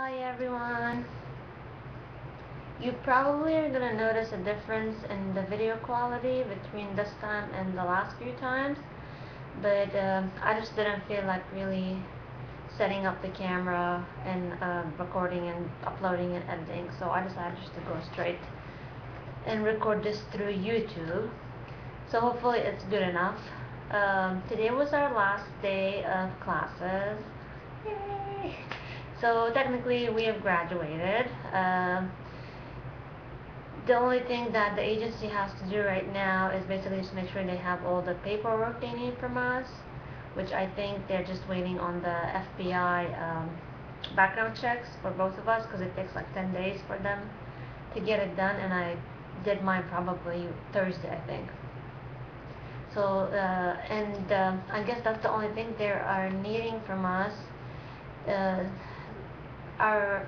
Hi everyone. You probably are gonna notice a difference in the video quality between this time and the last few times, but I just didn't feel like really setting up the camera and recording and uploading and editing, so I decided just to go straight and record this through YouTube. So hopefully it's good enough. Today was our last day of classes. Yay! So technically we have graduated. The only thing that the agency has to do right now is basically just make sure they have all the paperwork they need from us, which I think they're just waiting on the FBI background checks for both of us because it takes like 10 days for them to get it done, and I did mine probably Thursday, I think. So, I guess that's the only thing they are needing from us. Uh, our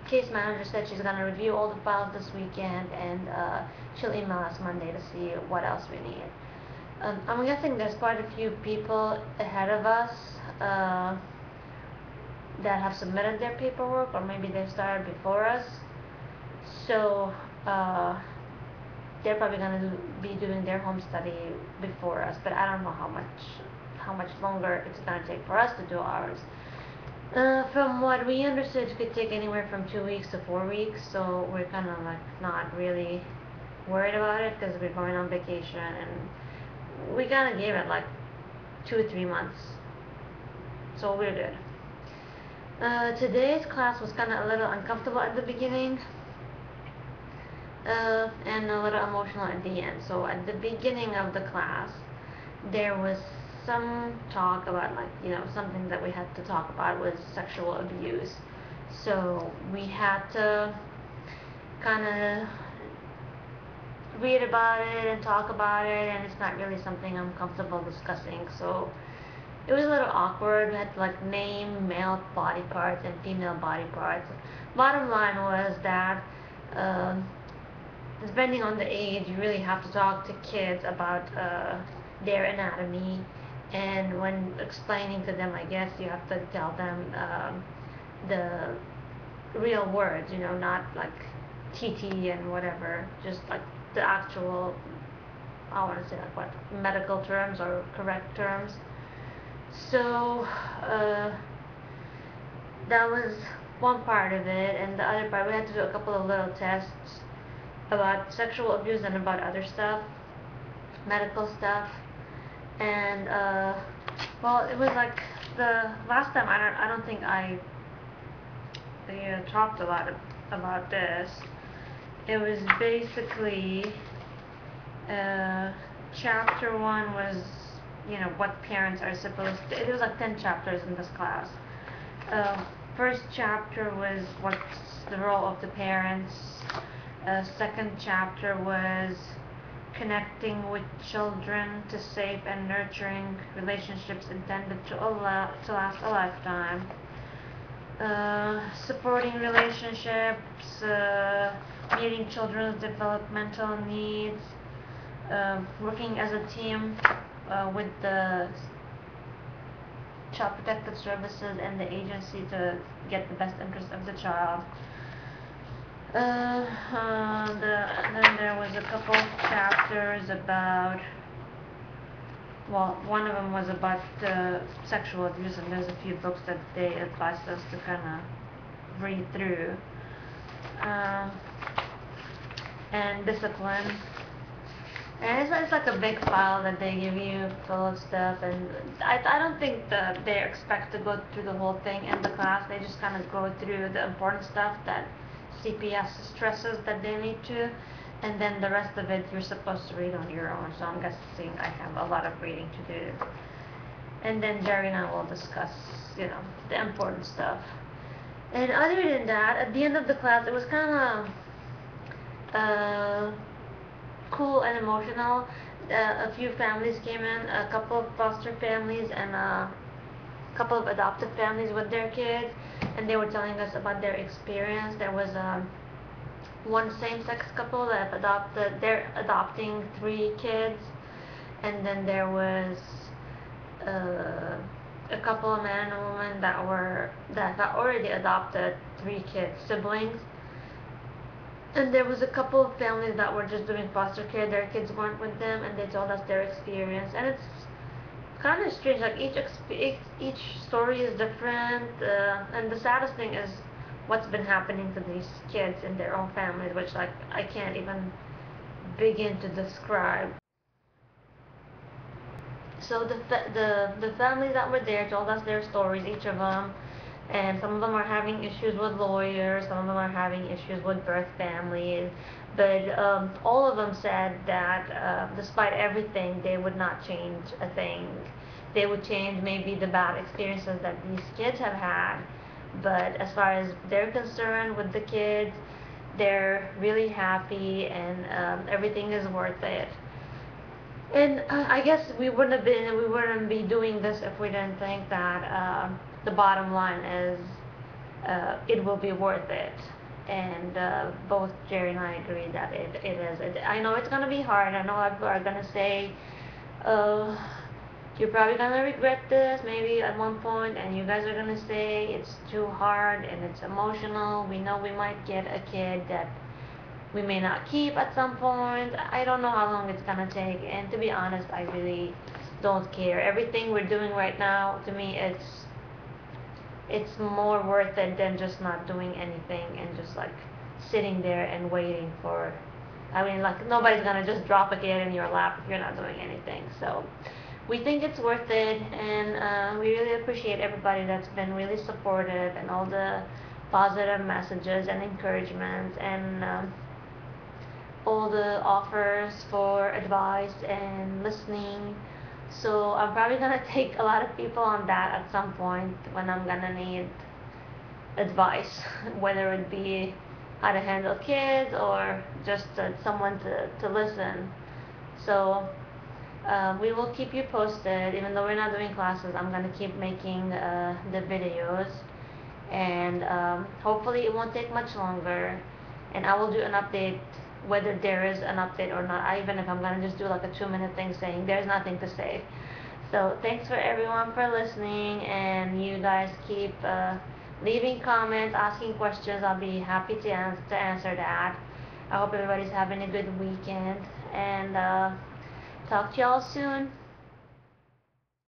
case manager said she's going to review all the files this weekend, and she'll email us Monday to see what else we need. I'm guessing there's quite a few people ahead of us that have submitted their paperwork, or maybe they've started before us. So they're probably going to be doing their home study before us, but I don't know how much longer it's going to take for us to do ours. From what we understood, it could take anywhere from 2 weeks to 4 weeks, so we're kind of like not really worried about it because we're going on vacation, and we kind of gave it like 2 or 3 months, so we're good. Today's class was kind of a little uncomfortable at the beginning, and a little emotional at the end. So at the beginning of the class, there was some talk about, like, something that we had to talk about was sexual abuse. So we had to kind of read about it and talk about it, and it's not really something I'm comfortable discussing. So it was a little awkward. We had to like name male body parts and female body parts. Bottom line was that depending on the age, you really have to talk to kids about their anatomy, and when explaining to them, I guess you have to tell them the real words, not like TT and whatever, just like the actual, I want to say like what, medical terms or correct terms. So that was one part of it, and the other part, we had to do a couple of little tests about sexual abuse and about other stuff, medical stuff, and well, it was like the last time. I don't think I talked a lot about this. It was basically chapter 1 was what parents are supposed to. There was like 10 chapters in this class. First chapter was what's the role of the parents. Second chapter was connecting with children to safe and nurturing relationships intended to last a lifetime. Supporting relationships, meeting children's developmental needs, working as a team with the Child Protective Services and the agency to get the best interest of the child. Then there was a couple chapters about, well, one of them was about sexual abuse, and there's a few books that they advised us to kind of read through. And discipline. And it's like a big file that they give you full of stuff, and I don't think that they expect to go through the whole thing in the class. They just kind of go through the important stuff that CPS stresses that they need to, and then the rest of it you're supposed to read on your own. So I'm guessing I have a lot of reading to do. And then Jerry and I will discuss, the important stuff. And other than that, at the end of the class, it was kind of cool and emotional. A few families came in, a couple of foster families and a couple of adoptive families with their kids, and they were telling us about their experience. There was one same-sex couple that they're adopting 3 kids, and then there was a couple of men and women that got already adopted 3 kids, siblings. And there was a couple of families that were just doing foster care. Their kids weren't with them, and they told us their experience. And it's kind of strange. Like each story is different, and the saddest thing is what's been happening to these kids in their own families, which like I can't even begin to describe. So the families that were there told us their stories, each of them, and some of them are having issues with lawyers, some of them are having issues with birth families, but all of them said that despite everything, they would not change a thing. They would change maybe the bad experiences that these kids have had, but as far as they're concerned with the kids, they're really happy, and everything is worth it. And I guess we wouldn't be doing this if we didn't think that the bottom line is it will be worth it. And both Jerry and I agree that it is. I know it's gonna be hard. I know people are gonna say, uh, you're probably gonna regret this maybe at one point, and you guys are gonna say it's too hard and it's emotional. We know we might get a kid that we may not keep at some point. I don't know how long it's gonna take, and to be honest, I really don't care. Everything we're doing right now, to me, it's more worth it than just not doing anything and just like sitting there and waiting for. I mean, like nobody's gonna just drop a kid in your lap if you're not doing anything. So we think it's worth it, and we really appreciate everybody that's been really supportive and all the positive messages and encouragements, and all the offers for advice and listening. So I'm probably gonna take a lot of people on that at some point when I'm gonna need advice, whether it be how to handle kids or just someone to listen. So we will keep you posted. Even though we're not doing classes, I'm gonna keep making the videos, and hopefully it won't take much longer. And I will do an update whether there is an update or not. Even if I'm gonna just do like a 2-minute thing saying there's nothing to say. So thanks for everyone for listening, and you guys keep leaving comments, asking questions. I'll be happy to answer that. I hope everybody's having a good weekend, and talk to y'all soon.